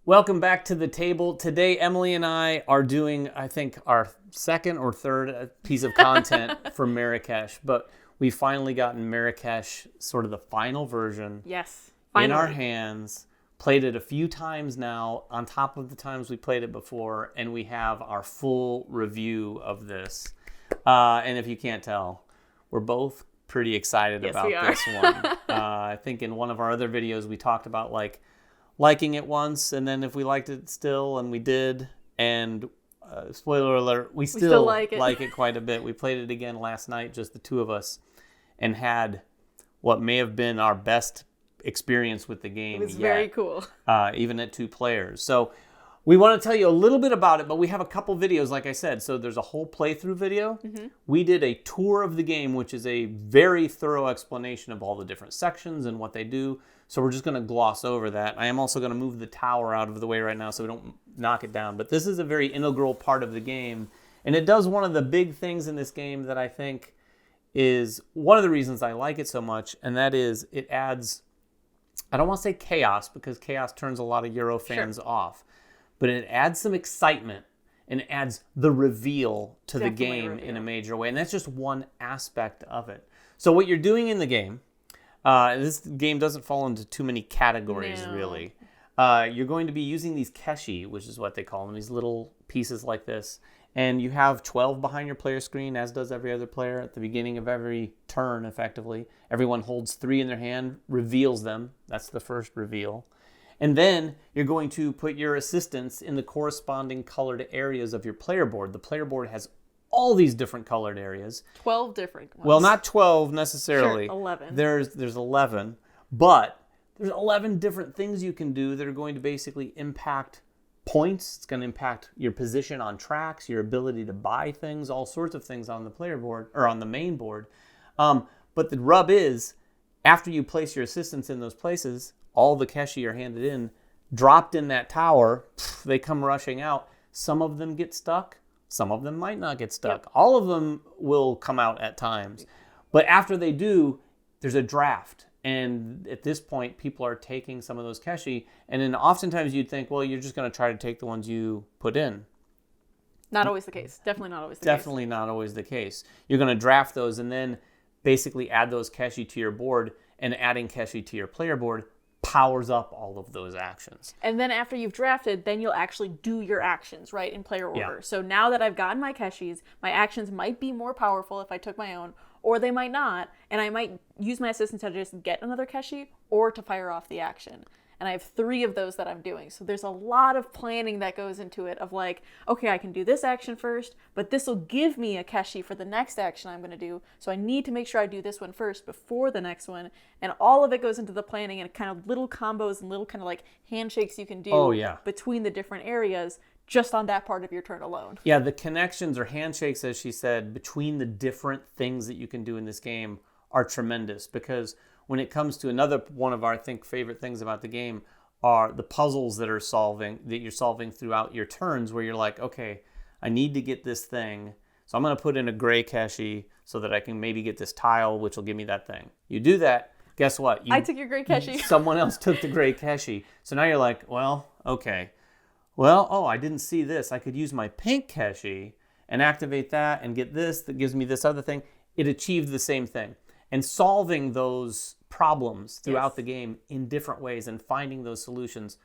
Welcome back to the table. Today, Emily and I are doing, I think, our second or third piece of content for Marrakesh, but we've finally gotten Marrakesh, sort of the final version, Yes, finally. in our hands. Played it a few times now, on top of the times we played it before, and we have our full review of this. And if you can't tell, we're both pretty excited Yes, about we are. this one. I think in one of our other videos, we talked about liking it once, and then if we liked it still, and we did, and spoiler alert, we still like it. Quite a bit. We played it again last night, just the two of us, and had what may have been our best experience with the game. It was yet, very cool. even at 2 players. So we want to tell you a little bit about it, but we have a couple videos, like I said. So there's a whole playthrough video. Mm-hmm. We did a tour of the game, which is a very thorough explanation of all the different sections and what they do. So we're just going to gloss over that. I am also going to move the tower out of the way right now so we don't knock it down. But this is a very integral part of the game. And it does one of the big things in this game that I think is one of the reasons I like it so much. And that is it adds, I don't want to say chaos, because chaos turns a lot of Euro fans off. But it adds some excitement and adds the reveal to the game in a major way. And that's just one aspect of it. So what you're doing in the game, this game doesn't fall into too many categories, really. You're going to be using these keshi, which is what they call them, these little pieces like this. And you have 12 behind your player screen, as does every other player. At the beginning of every turn, effectively, everyone holds 3 in their hand, reveals them. That's the first reveal. And then you're going to put your assistants in the corresponding colored areas of your player board. The player board has all these different colored areas. 12 different ones. Well, not 12 necessarily. Sure, 11. There's 11, but there's 11 different things you can do that are going to basically impact points. It's going to impact your position on tracks, your ability to buy things, all sorts of things on the player board or on the main board. But the rub is, after you place your assistants in those places, all the keshi are handed in, dropped in that tower, they come rushing out. Some of them get stuck. Some of them might not get stuck. Yep. All of them will come out at times. But after they do, there's a draft. And at this point, people are taking some of those keshi. And then oftentimes you'd think, well, you're just going to try to take the ones you put in. Not always the case. Definitely not always the case. Definitely not always the case. You're going to draft those and then basically add those keshi to your board. And adding keshi to your player board powers up all of those actions. And then after you've drafted, then you'll actually do your actions, right, in player order. Yeah. So now that I've gotten my keshis, my actions might be more powerful if I took my own, or they might not, and I might use my assistant to just get another keshi or to fire off the action. And I have 3 of those that I'm doing. So there's a lot of planning that goes into it of like, okay, I can do this action first, but this will give me a keshi for the next action I'm going to do. So I need to make sure I do this one first before the next one. And all of it goes into the planning and kind of little combos and little kind of like handshakes you can do between the different areas just on that part of your turn alone. Yeah, the connections or handshakes, as she said, between the different things that you can do in this game are tremendous, because when it comes to another one of our, I think, favorite things about the game are the puzzles that you're solving throughout your turns, where you're like, okay, I need to get this thing, so I'm going to put in a gray keshi so that I can maybe get this tile, which will give me that thing. You do that, guess what? I took your gray keshi. Someone else took the gray keshi. So now you're like, well, okay. Well, I didn't see this. I could use my pink keshi and activate that and get this that gives me this other thing. It achieved the same thing. And solving those problems throughout the game in different ways and finding those solutions,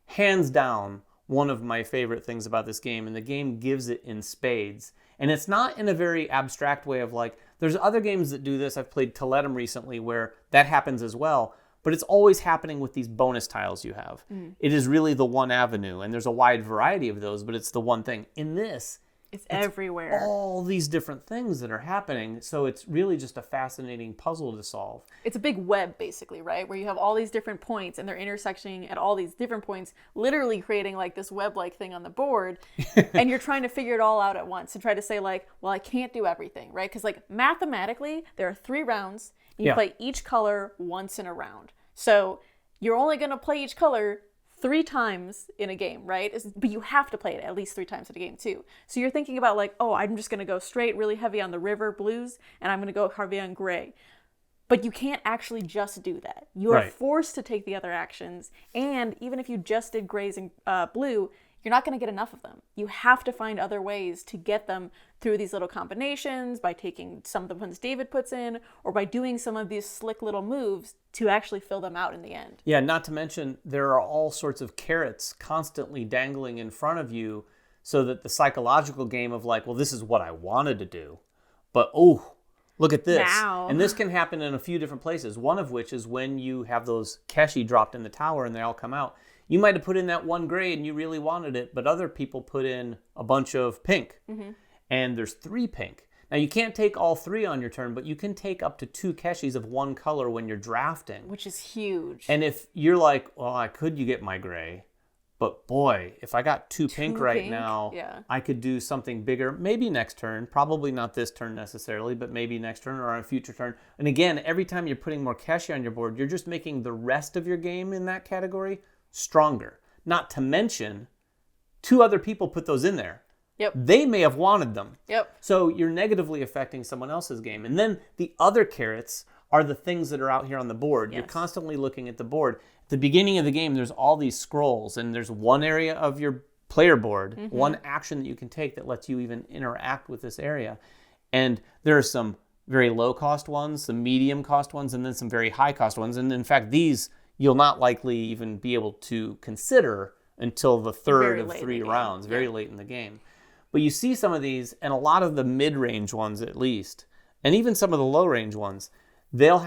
hands down, one of my favorite things about this game. And the game gives it in spades. And it's not in a very abstract way of like, there's other games that do this. I've played Teletum recently where that happens as well. But it's always happening with these bonus tiles you have. It is really the one avenue. And there's a wide variety of those, but it's the one thing. In this, It's everywhere. All these different things that are happening. So it's really just a fascinating puzzle to solve. It's a big web, basically, right? Where you have all these different points and they're intersecting at all these different points, literally creating like this web-like thing on the board. And you're trying to figure it all out at once and try to say like, well, I can't do everything, right? Because like mathematically, there are 3 rounds. You play each color once in a round. So you're only going to play each color 3 times in a game, right? But you have to play it at least 3 times in a game too. So you're thinking about like, oh, I'm just going to go straight really heavy on the river blues and I'm going to go heavy on gray. But you can't actually just do that. You are Right. forced to take the other actions. And even if you just did grays and blue, you're not going to get enough of them. You have to find other ways to get them through these little combinations, by taking some of the ones David puts in, or by doing some of these slick little moves to actually fill them out in the end. Yeah, not to mention there are all sorts of carrots constantly dangling in front of you, so that the psychological game of like, well, this is what I wanted to do, but look at this. Now. And this can happen in a few different places, one of which is when you have those keshi dropped in the tower and they all come out. You might have put in that one gray and you really wanted it, but other people put in a bunch of pink. And there's 3 pink. Now, you can't take all 3 on your turn, but you can take up to 2 keshis of one color when you're drafting. Which is huge. And if you're like, well, I could you get my gray, but boy, if I got 2 pink right now, yeah. I could do something bigger, maybe next turn, probably not this turn necessarily, but maybe next turn or on a future turn. And again, every time you're putting more keshi on your board, you're just making the rest of your game in that category stronger. Not to mention, 2 other people put those in there. Yep. They may have wanted them. Yep. So you're negatively affecting someone else's game. And then the other carrots are the things that are out here on the board. Yes. You're constantly looking at the board. At the beginning of the game, there's all these scrolls, and there's one area of your player board, one action that you can take that lets you even interact with this area. And there are some very low-cost ones, some medium-cost ones, and then some very high-cost ones. And in fact, these you'll not likely even be able to consider until the third Very of late in 3 the game. rounds, very late in the game. But you see some of these, and a lot of the mid-range ones at least, and even some of the low-range ones, they'll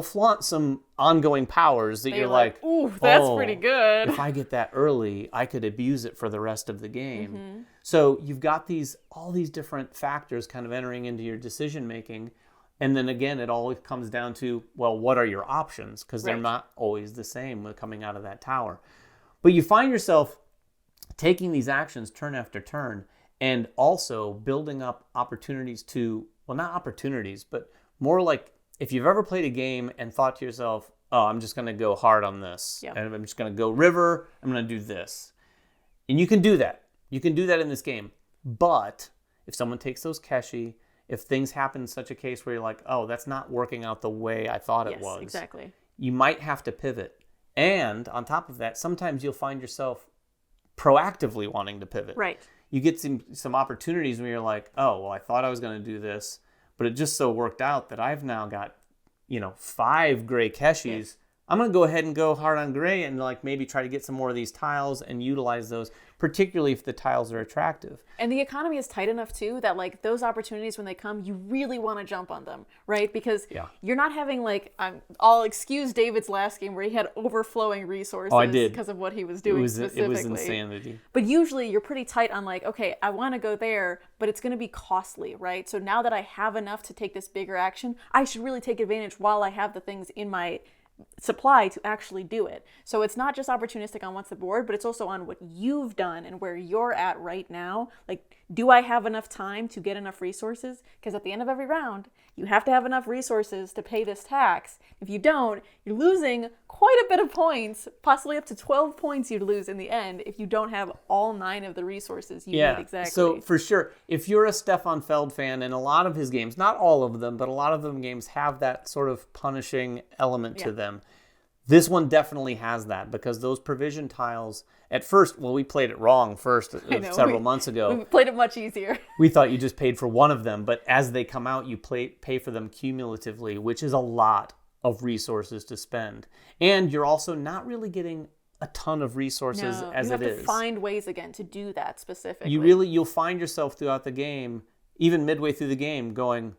flaunt some ongoing powers that you're like, ooh, that's oh, pretty good. If I get that early, I could abuse it for the rest of the game. So you've got all these different factors kind of entering into your decision making. And then again, it always comes down to, well, what are your options? Because they're Right. not always the same with coming out of that tower. But you find yourself taking these actions turn after turn, and also building up opportunities to, well, not opportunities, but more like if you've ever played a game and thought to yourself, oh, I'm just going to go hard on this. Yeah. And I'm just going to go river, I'm going to do this. And you can do that. You can do that in this game. But if someone takes those keshi, if things happen in such a case where you're like, oh, that's not working out the way I thought it was. Exactly. You might have to pivot. And on top of that, sometimes you'll find yourself proactively wanting to pivot. Right. You get some opportunities where you're like, oh, well, I thought I was going to do this, but it just so worked out that I've now got, 5 gray keshis. Yes. I'm going to go ahead and go hard on gray and like maybe try to get some more of these tiles and utilize those, particularly if the tiles are attractive. And the economy is tight enough too that like those opportunities when they come, you really want to jump on them, right? Because you're not having like, I'll excuse David's last game where he had overflowing resources because of what he was doing specifically. It was insanity. But usually you're pretty tight on like, okay, I want to go there, but it's going to be costly, right? So now that I have enough to take this bigger action, I should really take advantage while I have the things in my supply to actually do it. So it's not just opportunistic on what's the board, but it's also on what you've done and where you're at right now. Like, do I have enough time to get enough resources? Because at the end of every round, you have to have enough resources to pay this tax. If you don't, you're losing quite a bit of points, possibly up to 12 points you'd lose in the end if you don't have all 9 of the resources you need exactly. So for sure, if you're a Stefan Feld fan, and a lot of his games, not all of them, but a lot of them games have that sort of punishing element to them. This one definitely has that, because those provision tiles, at first, well, we played it wrong first several months ago. We played it much easier. We thought you just paid for one of them, but as they come out, you pay for them cumulatively, which is a lot of resources to spend. And you're also not really getting a ton of resources as it is. You have to find ways again to do that specifically. You'll find yourself throughout the game, even midway through the game, going,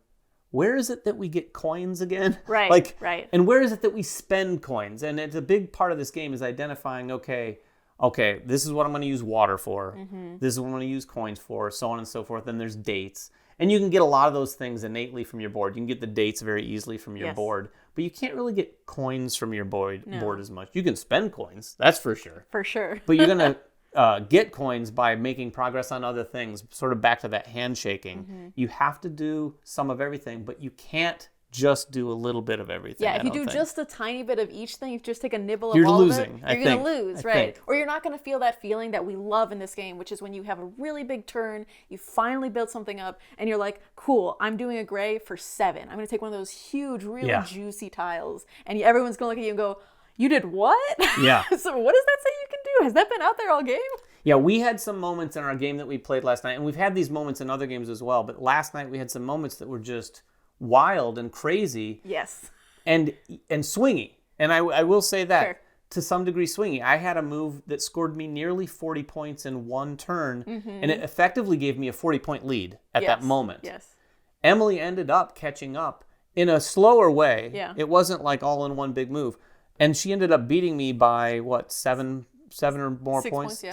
where is it that we get coins again? Right, right. And where is it that we spend coins? And it's a big part of this game is identifying, okay, this is what I'm going to use water for. This is what I'm going to use coins for, so on and so forth. Then there's dates. And you can get a lot of those things innately from your board. You can get the dates very easily from your board. But you can't really get coins from your board as much. You can spend coins, that's for sure. For sure. But you're going to get coins by making progress on other things, sort of back to that handshaking. You have to do some of everything, but you can't just do a little bit of everything. Yeah, if you I don't do think. just a tiny bit of each thing, if you just take a nibble of You're all losing, of I it, you're going think. to lose, I right? think. Or you're not going to feel that feeling that we love in this game, which is when you have a really big turn, you finally build something up, and you're like, cool, I'm doing a gray for 7. I'm going to take one of those huge, really Yeah. juicy tiles, and everyone's going to look at you and go, you did what? Yeah. So what does that say you can do? Has that been out there all game? Yeah, we had some moments in our game that we played last night, and we've had these moments in other games as well, but last night we had some moments that were just wild and crazy. Yes. And swingy. And I will say that, Sure. to some degree swingy. I had a move that scored me nearly 40 points in one turn, and it effectively gave me a 40-point lead at that moment. Yes. Emily ended up catching up in a slower way. Yeah. It wasn't like all in one big move. And she ended up beating me by, what, seven or more 6 points, yeah.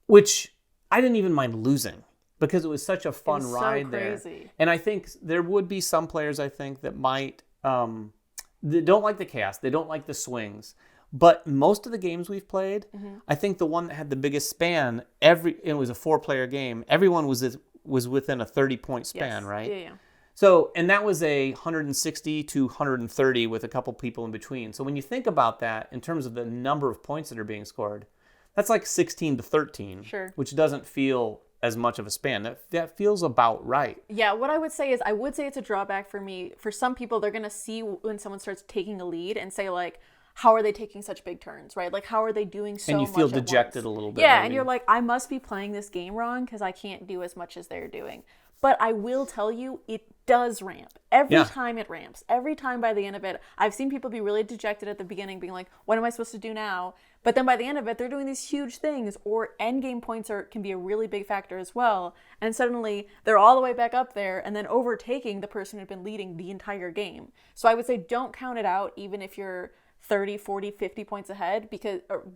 Which I didn't even mind losing, because it was such a fun so ride there. crazy. And I think there would be some players, I think, that might, they don't like the chaos, they don't like the swings. But most of the games we've played, I think the one that had the biggest span, it was a 4-player game. Everyone was within a 30-point span, Yes. right? Yeah. So, and that was a 160 to 130 with a couple people in between. So when you think about that in terms of the number of points that are being scored, that's like 16 to 13, Sure. which doesn't feel as much of a span. That feels about right. Yeah, what I would say is it's a drawback for me. For some people, they're going to see when someone starts taking a lead and say, like, how are they taking such big turns, right? Like, how are they doing so much? And you feel at dejected once? a little bit. Yeah, maybe. and you're like, I must be playing this game wrong because I can't do as much as they're doing. But I will tell you, it does ramp. Every time it ramps. Every time by the end of it, I've seen people be really dejected at the beginning, being like, what am I supposed to do now? But then by the end of it, they're doing these huge things, or end game points can be a really big factor as well. And suddenly they're all the way back up there and then overtaking the person who'd been leading the entire game. So I would say don't count it out, even if you're 30, 40, 50 points ahead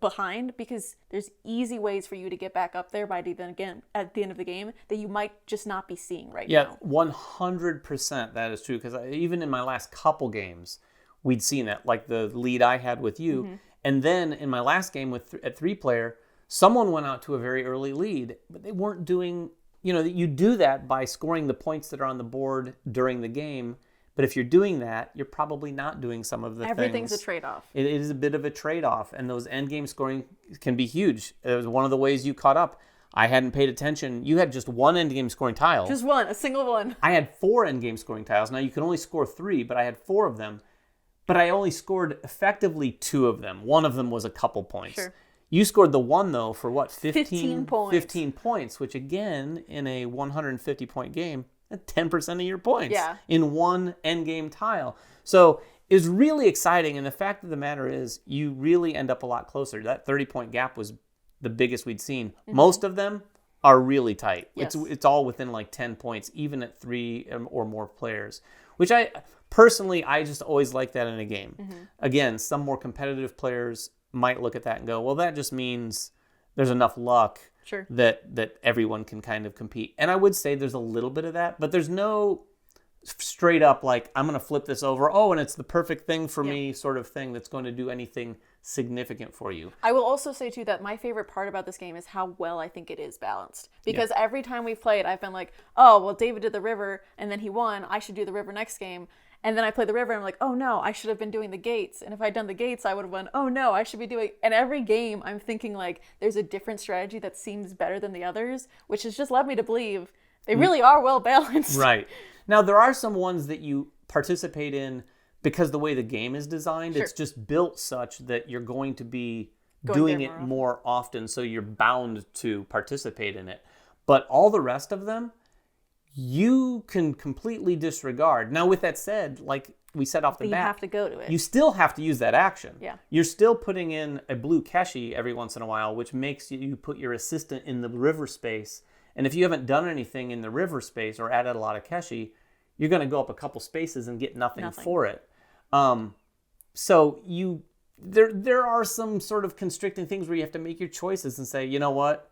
behind, because there's easy ways for you to get back up there at the end of the game that you might just not be seeing right now. Yeah, 100% that is true, because even in my last couple games, we'd seen that, like the lead I had with you. And then in my last game at 3-player, someone went out to a very early lead, but they weren't doing, you do that by scoring the points that are on the board during the game. But if you're doing that, you're probably not doing some of the Everything's things. a trade-off. It is a bit of a trade-off, and those endgame scoring can be huge. It was one of the ways you caught up. I hadn't paid attention. You had just one endgame scoring tile. Just one, a single one. I had 4 endgame scoring tiles. Now, you can only score 3, but I had 4 of them. But I only scored effectively 2 of them. One of them was a couple points. Sure. You scored the one, though, for what? 15 points. 15 points, which again, in a 150-point game, 10% of your points in one endgame tile. So it was really exciting. And the fact of the matter is, you really end up a lot closer. That 30-point gap was the biggest we'd seen. Most of them are really tight. Yes. It's all within like 10 points, even at 3 or more players, which I just always like that in a game. Again, some more competitive players might look at that and go, well, that just means there's enough luck Sure. that everyone can kind of compete. And I would say there's a little bit of that, but there's no straight up like, I'm going to flip this over, and it's the perfect thing for me sort of thing that's going to do anything significant for you. I will also say, too, that my favorite part about this game is how well I think it is balanced. Because every time we've played, I've been like, oh, well, David did the river, and then he won. I should do the river next game. And then I play the river, and I'm like, oh, no, I should have been doing the gates. And if I'd done the gates, I would have won. Oh, no, I should be doing... And every game, I'm thinking, like, there's a different strategy that seems better than the others, which has just led me to believe they really are well balanced. Right. Now, there are some ones that you participate in because the way the game is designed, it's just built such that you're going to be doing it more often, so you're bound to participate in it. But all the rest of them, you can completely disregard. Now, with that said, like we said off the bat, you have to go to it. You still have to use that action. Yeah. You're still putting in a blue keshi every once in a while, which makes you put your assistant in the river space. And if you haven't done anything in the river space or added a lot of keshi, you're going to go up a couple spaces and get nothing. For it. So there are some sort of constricting things where you have to make your choices and say, you know what?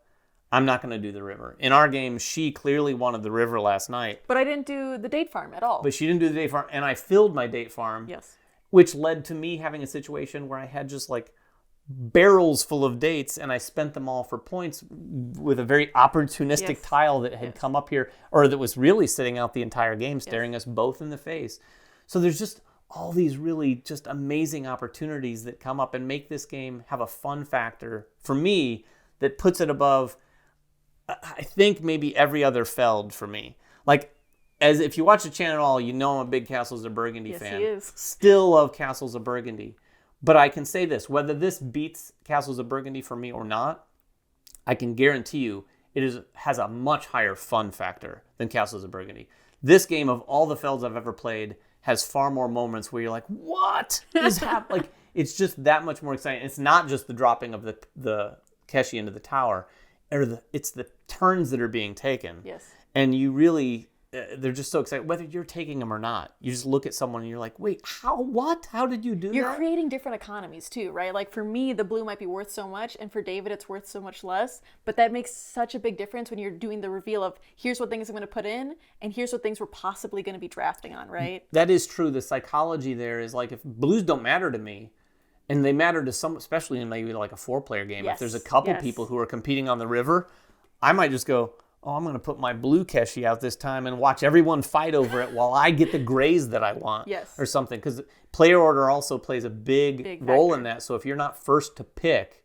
I'm not going to do the river. In our game, she clearly wanted the river last night. But I didn't do the date farm at all. But she didn't do the date farm, and I filled my date farm. Yes. Which led to me having a situation where I had just like barrels full of dates, and I spent them all for points with a very opportunistic tile that had come up here, or that was really sitting out the entire game, staring us both in the face. So there's just all these really just amazing opportunities that come up and make this game have a fun factor for me that puts it above, I think, maybe every other Feld for me. Like, as if you watch the channel at all, you know I'm a big Castles of Burgundy fan. Yes, he is. Still love Castles of Burgundy. But I can say this, whether this beats Castles of Burgundy for me or not, I can guarantee you has a much higher fun factor than Castles of Burgundy. This game, of all the Felds I've ever played, has far more moments where you're like, what is happening? Like, it's just that much more exciting. It's not just the dropping of the Keshi into the tower, it's the turns that are being taken. Yes. And you really, they're just so excited, whether you're taking them or not. You just look at someone and you're like, wait, how did you do that? You're creating different economies too, right? Like for me, the blue might be worth so much, and for David, it's worth so much less. But that makes such a big difference when you're doing the reveal of here's what things I'm going to put in, and here's what things we're possibly going to be drafting on, right? That is true. The psychology there is like, if blues don't matter to me, and they matter to some, especially in maybe like a 4-player game, Yes. if there's a couple Yes. people who are competing on the river, I might just go, oh, I'm going to put my blue Keshi out this time and watch everyone fight over it while I get the grays that I want. Yes. Or something. Because player order also plays a big role factor. in that. So if you're not first to pick,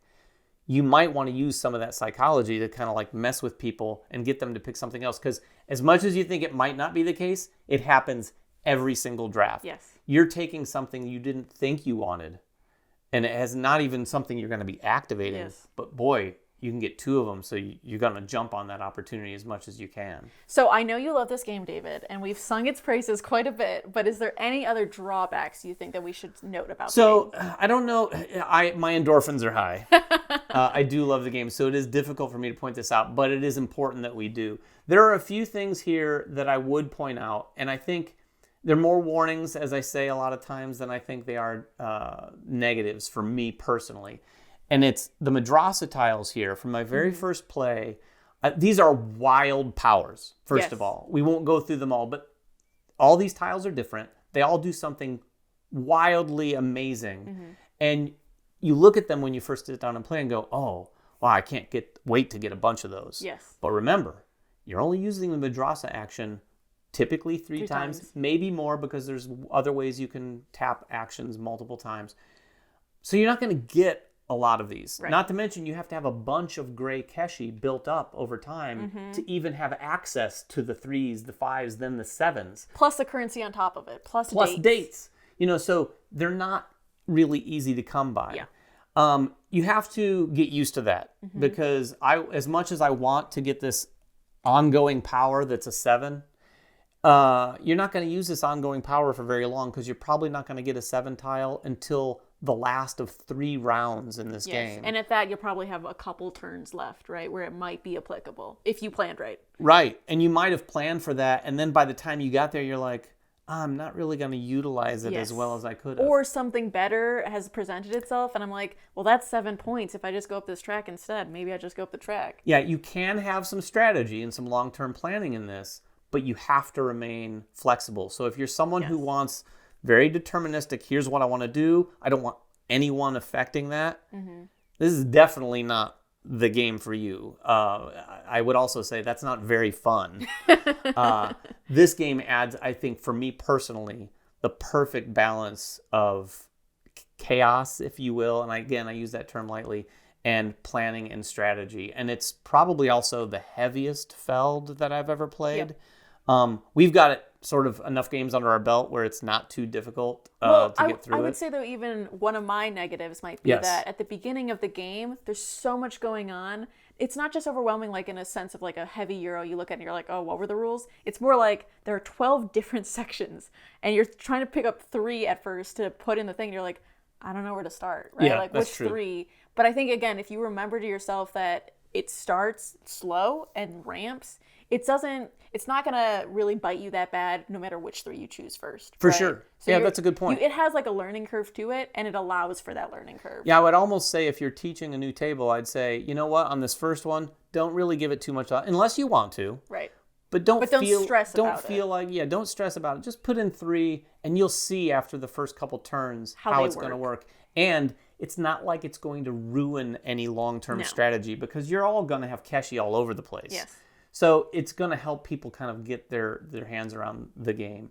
you might want to use some of that psychology to kind of like mess with people and get them to pick something else. Because as much as you think it might not be the case, it happens every single draft. Yes. You're taking something you didn't think you wanted, and it has not even something you're going to be activating. Yes. But boy, you can get 2 of them, so you're going to jump on that opportunity as much as you can. So I know you love this game, David, and we've sung its praises quite a bit, but is there any other drawbacks you think that we should note about So the game? I don't know. My endorphins are high. I do love the game, so it is difficult for me to point this out, but it is important that we do. There are a few things here that I would point out, and I think they're more warnings, as I say a lot of times, than I think they are negatives for me personally. And it's the Madrasa tiles here from my very first play. These are wild powers, first of all. We won't go through them all, but all these tiles are different. They all do something wildly amazing. And you look at them when you first sit down and play and go, oh, wow, I can't wait to get a bunch of those. Yes. But remember, you're only using the Madrasa action typically three times, maybe more, because there's other ways you can tap actions multiple times. So you're not going to get a lot of these. Right. Not to mention you have to have a bunch of gray Keshi built up over time to even have access to the 3s, the 5s, then the 7s. Plus the currency on top of it, plus dates. So they're not really easy to come by. Yeah. You have to get used to that, because as much as I want to get this ongoing power that's a 7, you're not going to use this ongoing power for very long, because you're probably not going to get a 7 tile until the last of 3 rounds in this game. And at that, you'll probably have a couple turns left, right, where it might be applicable, if you planned right. Right. And you might have planned for that, and then by the time you got there, you're like, I'm not really going to utilize it as well as I could have. Or something better has presented itself, and I'm like, well, that's 7 points. If I just go up this track instead, maybe I just go up the track. Yeah, you can have some strategy and some long-term planning in this, but you have to remain flexible. So if you're someone who wants very deterministic, here's what I want to do, I don't want anyone affecting that, this is definitely not the game for you. I would also say that's not very fun. This game adds, I think, for me personally, the perfect balance of chaos, if you will, and again, I use that term lightly, and planning and strategy. And it's probably also the heaviest Feld that I've ever played. We've got it sort of enough games under our belt where it's not too difficult to get through it. I would say, though, even one of my negatives might be that at the beginning of the game, there's so much going on. It's not just overwhelming, like in a sense of like a heavy Euro. You look at it and you're like, oh, what were the rules? It's more like there are 12 different sections, and you're trying to pick up 3 at first to put in the thing. And you're like, I don't know where to start, right? Yeah, like that's which true. 3? But I think, again, if you remember to yourself that it starts slow and ramps, it's not going to really bite you that bad no matter which 3 you choose first. For right? sure. So Yeah, that's a good point. It has like a learning curve to it, and it allows for that learning curve. Yeah, I would almost say if you're teaching a new table, I'd say, you know what, on this first one, don't really give it too much thought, unless you want to. Right. But don't stress about it. Don't stress about it. Just put in 3, and you'll see after the first couple turns how it's going to work. And it's not like it's going to ruin any long-term strategy, because you're all going to have Keshi all over the place. Yes. So it's going to help people kind of get their hands around the game.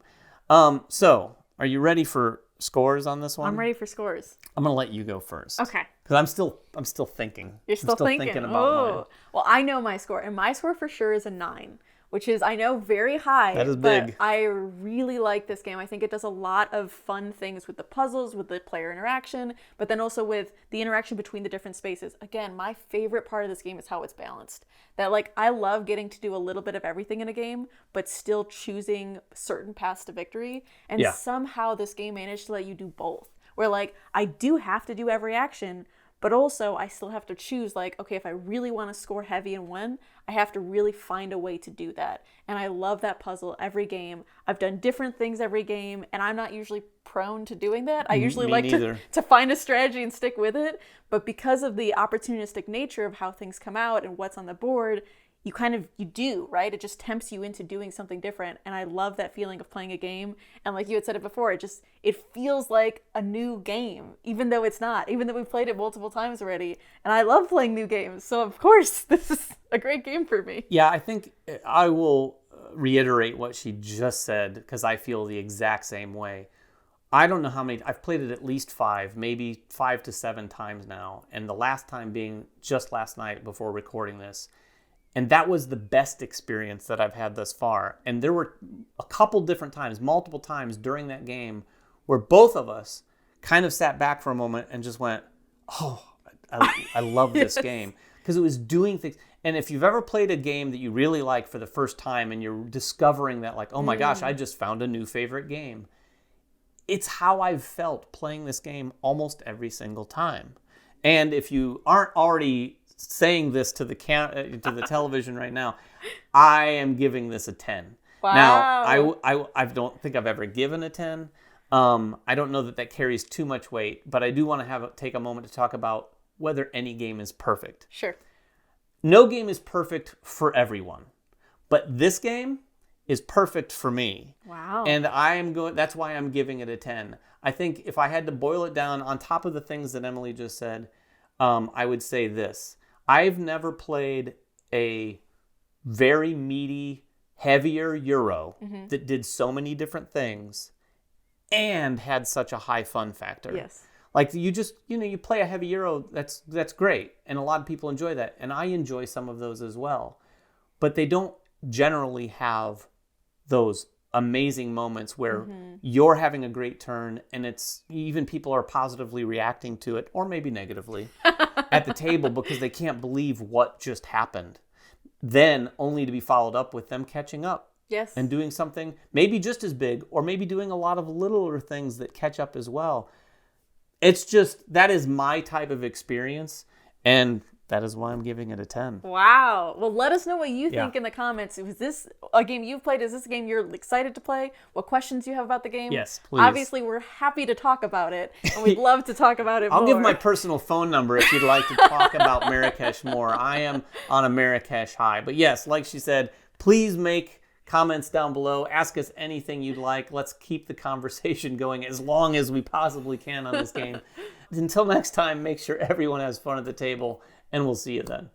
So are you ready for scores on this one? I'm ready for scores. I'm gonna let you go first. Okay. Because I'm still thinking. You're still thinking about mine. Well, I know my score, and my score for sure is a 9, which is, I know, very high. That is but big. I really like this game. I think it does a lot of fun things with the puzzles, with the player interaction, but then also with the interaction between the different spaces. Again, my favorite part of this game is how it's balanced. That, like, I love getting to do a little bit of everything in a game, but still choosing certain paths to victory. And Yeah. somehow this game managed to let you do both. Where, like, I do have to do every action, but also I still have to choose, like, okay, if I really want to score heavy and win, I have to really find a way to do that. And I love that puzzle every game. I've done different things every game, and I'm not usually prone to doing that. I usually Me like neither. to find a strategy and stick with it. But because of the opportunistic nature of how things come out and what's on the board, you do, right? It just tempts you into doing something different. And I love that feeling of playing a game. And like you had said it before, it feels like a new game, even though it's not, even though we've played it multiple times already. And I love playing new games. So of course, this is a great game for me. Yeah, I think I will reiterate what she just said because I feel the exact same way. I don't know how many, I've played it at least 5, maybe 5 to 7 times now. And the last time being just last night before recording this. And that was the best experience that I've had thus far. And there were a couple different times, multiple times during that game where both of us kind of sat back for a moment and just went, oh, I love this game. Because it was doing things. And if you've ever played a game that you really like for the first time and you're discovering that, like, oh my gosh, I just found a new favorite game. It's how I've felt playing this game almost every single time. And if you aren't already saying this to the television right now, I am giving this a 10. Wow. Now, I don't think I've ever given a 10. I don't know that carries too much weight, but I do want to take a moment to talk about whether any game is perfect. Sure. No game is perfect for everyone, but this game is perfect for me. Wow. And that's why I'm giving it a 10. I think if I had to boil it down on top of the things that Emily just said, I would say this. I've never played a very meaty, heavier Euro that did so many different things and had such a high fun factor. Yes. Like you play a heavy Euro, that's great. And a lot of people enjoy that. And I enjoy some of those as well. But they don't generally have those amazing moments where you're having a great turn and even people are positively reacting to it, or maybe negatively, at the table because they can't believe what just happened. Then only to be followed up with them catching up. Yes. And doing something maybe just as big, or maybe doing a lot of littler things that catch up as well. It's just, that is my type of experience, and that is why I'm giving it a 10. Wow. Well, let us know what you think in the comments. Was this a game you've played? Is this a game you're excited to play? What questions you have about the game? Yes, please. Obviously, we're happy to talk about it, and we'd love to talk about it more. I'll give my personal phone number if you'd like to talk about Marrakesh more. I am on a Marrakesh high. But yes, like she said, please make comments down below. Ask us anything you'd like. Let's keep the conversation going as long as we possibly can on this game. Until next time, make sure everyone has fun at the table, and we'll see you then.